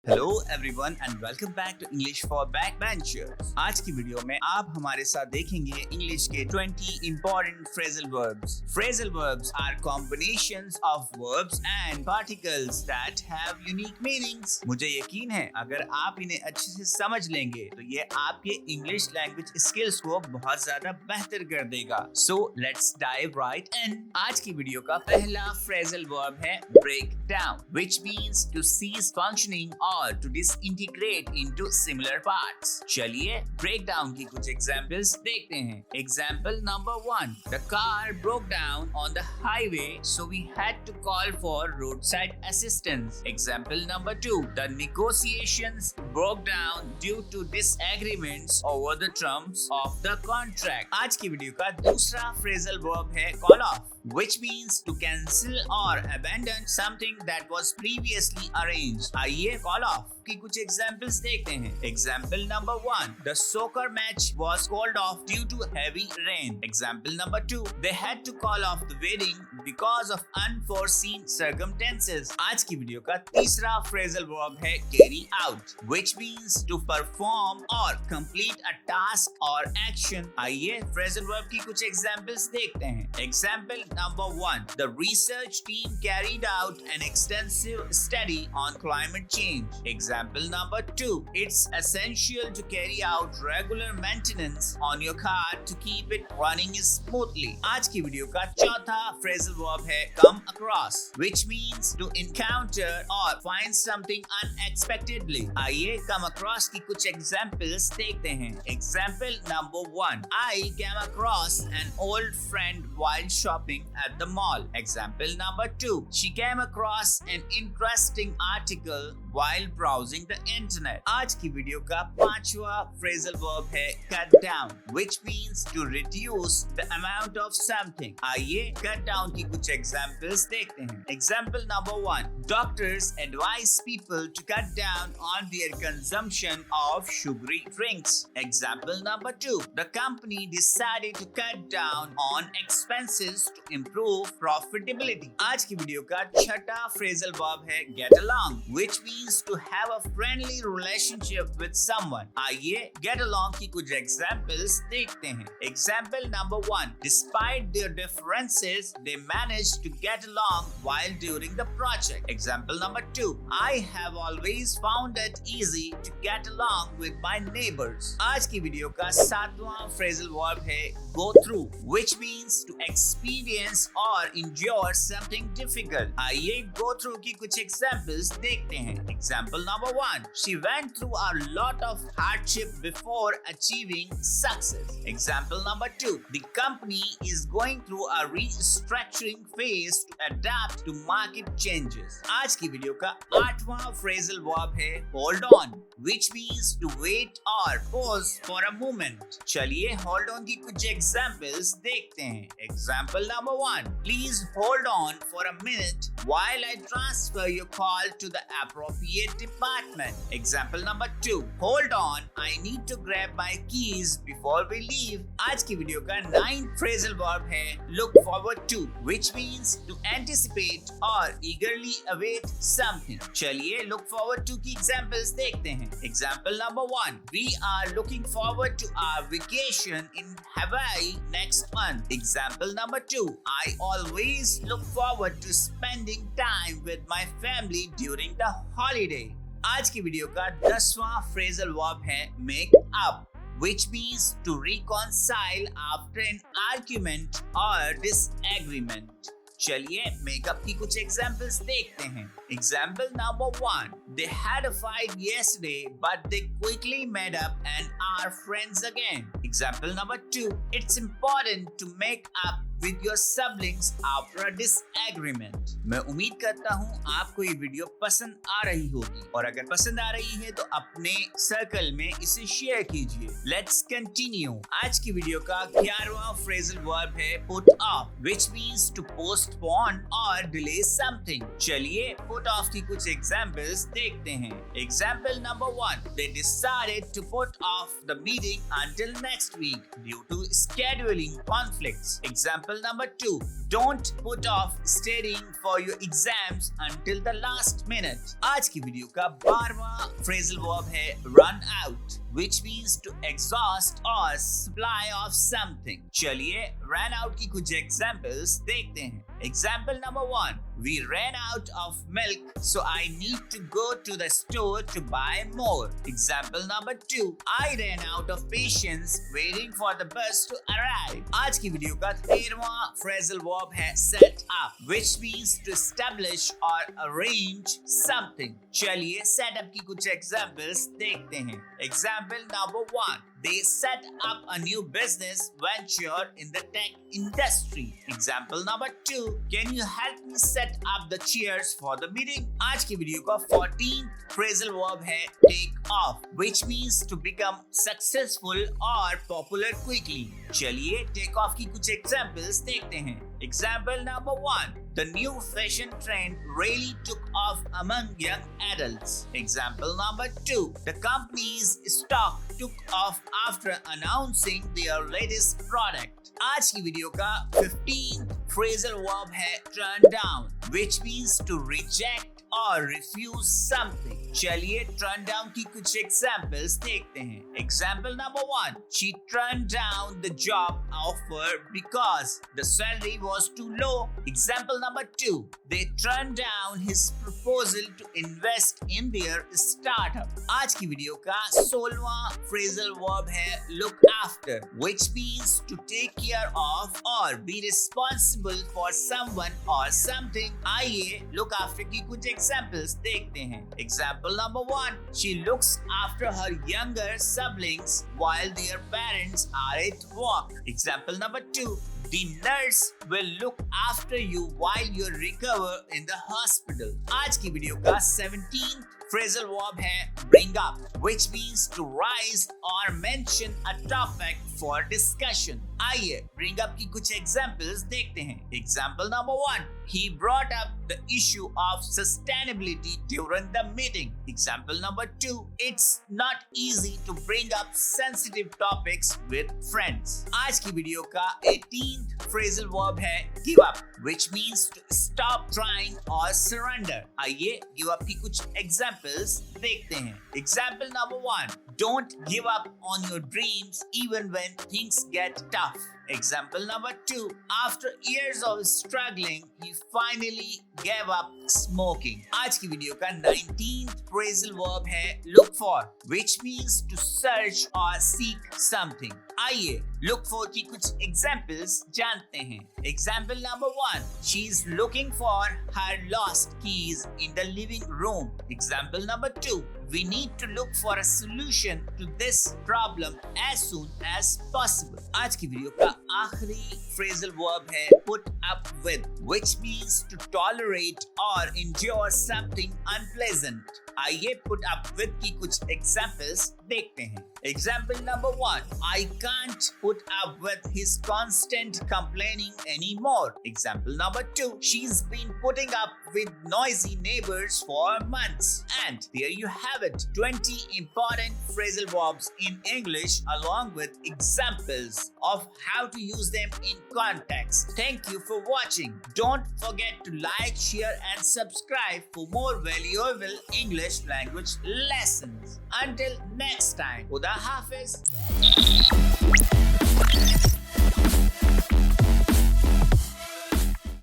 Hello everyone and welcome back to English for backbenchers. आज की video में आप हमारे साथ देखेंगे इंग्लिश के 20 important phrasal verbs. Phrasal verbs are combinations of verbs and particles that have unique meanings. मुझे यकीन है अगर आप इन्हें अच्छे से समझ लेंगे तो ये आपके इंग्लिश लैंग्वेज स्किल्स को बहुत ज्यादा बेहतर कर देगा। So let's dive right in. आज की वीडियो का पहला फ्रेजल वर्ब है break down, which means to cease functioning और to disintegrate into similar parts। चलिए ब्रेक डाउन की कुछ एग्जाम्पल्स देखते हैं। Example number 1, the car broke down on the highway so we had to call for roadside assistance। Example number 2, the negotiations broke down due to disagreements over the terms of the contract। आज की video का दूसरा phrasal verb है call off, which means to cancel or abandon something that was previously arranged। आइए call off की कुछ examples देखते हैं। Example number 1, the soccer match was called off due to heavy rain। Example number 2, they had to call off the wedding because of unforeseen circumstances। आज की video का तीसरा phrasal verb है carry out, which means to perform or complete a task or action। आइए phrasal verb की कुछ examples देखते हैं। Example number 1, the research team carried out an extensive study on climate change। Example number 2, it's essential to carry out regular maintenance on your car to keep it running smoothly। आज की video का चौथा phrasal verb है come across, which means to encounter or find something unexpectedly। आइए come across की कुछ examples देखते हैं। Example number 1, I came across an old friend while shopping at the mall। Example number 2, she came across an interesting article while browsing the internet। आज की video का पांचवा phrasal verb है cut down, which means to reduce the amount of something। आइए cut down की कुछ examples देखते हैं। Example number 1, doctors advise people to cut down on their consumption of sugary drinks। Example number 2, the company decided to cut down on expenses to improve profitability। आज की video का छठा phrasal verb है get along, which means to have a friendly relationship with someone। आइए get along की कुछ examples देखते हैं। Example number 1, despite their differences they managed to get along while during the project। Example number 2, I have always found it easy to get along with my neighbors। आज की video का सातवां phrasal verb है go through, which means to experience or endure something difficult। आइए go through की कुछ examples देखते हैं। Example number 1, she went through a lot of hardship before achieving success। Example number 2, the company is going through a restructuring phase to adapt to market changes। आज की video का आठवां phrasal verb है hold on, which means to wait or pause for a moment। चलिए hold on की कुछ examples देखते हैं। Example number 1, please hold on for a minute while I transfer your call to the appropriate department। Example number 2, hold on, I need to grab my keys before we leave। आज की video का 9th phrasal verb है look forward to, which means to anticipate or eagerly await something। चलिए look forward to की examples देखते हैं। Example number 1, we are looking forward to our vacation in Hawaii next month। Example number 2, I always look forward to spending time with my family during the holiday। आज की video का 10वां phrasal verb है make up, which means to reconcile after an argument or disagreement। चलिए makeup की कुछ examples देखते हैं। Example number 1, they had a fight yesterday but they quickly made up and are friends again। Example number 2, it's important to make up with your siblings after a disagreement। मैं उम्मीद करता हूँ आपको ये वीडियो पसंद आ रही होगी और अगर पसंद आ रही है तो अपने सर्कल में इसे शेयर कीजिए। Let's continue। आज की वीडियो का 11वां फ्रेजल वर्ब है put off, which means to postpone or delay something। चलिए put off की कुछ examples देखते हैं। Example number 1, they decided to put off the meeting until next week due to scheduling conflicts। Example Example number 2. Don't put off studying for your exams until the last minute. आज की video का 12वां phrasal verb है run out, which means to exhaust or supply of something. चलिए run out की कुछ examples देखते हैं. Example number 1. We ran out of milk, so I need to go to the store to buy more. Example number 2. I ran out of patience waiting for the bus to arrive. आज की video का 13वां phrasal verb है set up, which means to establish or arrange something. चलिए set up की कुछ examples देखते हैं. Example number 1. They set up a new business venture in the tech industry. Example number 2. Can you help me set up the chairs for the meeting? आज की video का 14th phrasal verb है take off, which means to become successful or popular quickly. चलिए take off की कुछ examples देखते हैं. Example number 1. The new fashion trend really took off among young adults. Example number 2. The company's stock took off after announcing their latest product. आज की video का 15th phrasal verb है turn down, which means to reject or refuse something. चलिए turn down की कुछ examples देखते हैं. Example number 1. She turned down the job offer because the salary was too low. Example number 2. They turned down his proposal to invest in their startup. आज की video का 16वां phrasal verb है look after, which means to take care of or be responsible for someone or something. आइए look after की कुछ examples देखते हैं. Example number 1. She looks after her younger siblings while their parents are at work. Example number 2. The nurse will look after you while you recover in the hospital. आज की video का 17th phrasal verb है bring up, which means to rise or mention a topic for discussion. आइए bring up की कुछ examples देखते हैं. Example number 1. He brought up the issue of sustainability during the meeting. Example number 2. It's not easy to bring up sensitive topics with friends. आज की video का 18th phrasal verb है give up, which means to stop trying or surrender. आइए give up की कुछ examples देखते हैं. Example number 1. Don't give up on your dreams even when things get tough. Example number 2. After years of struggling, he finally gave up smoking. आज की video का 19th phrasal verb है look for, which means to search or seek something. आइए look for की कुछ examples जानते हैं. Example number 1. She is looking for her lost keys in the living room. Example number 2. We need to look for a solution to this problem as soon as possible. आज की video का आखिरी phrasal verb है put up with, which means to tolerate or endure something unpleasant. आइए put up with की कुछ examples देखते हैं. Example number 1. I can't put up with his constant complaining anymore. Example number 2. She's been putting up with noisy neighbors for months. And there you have it. 20 important phrasal verbs in English along with examples of how to use them in context. Thank you for watching. Don't forget to like, share and subscribe for more valuable English language lessons. Until next time. Khuda Hafiz.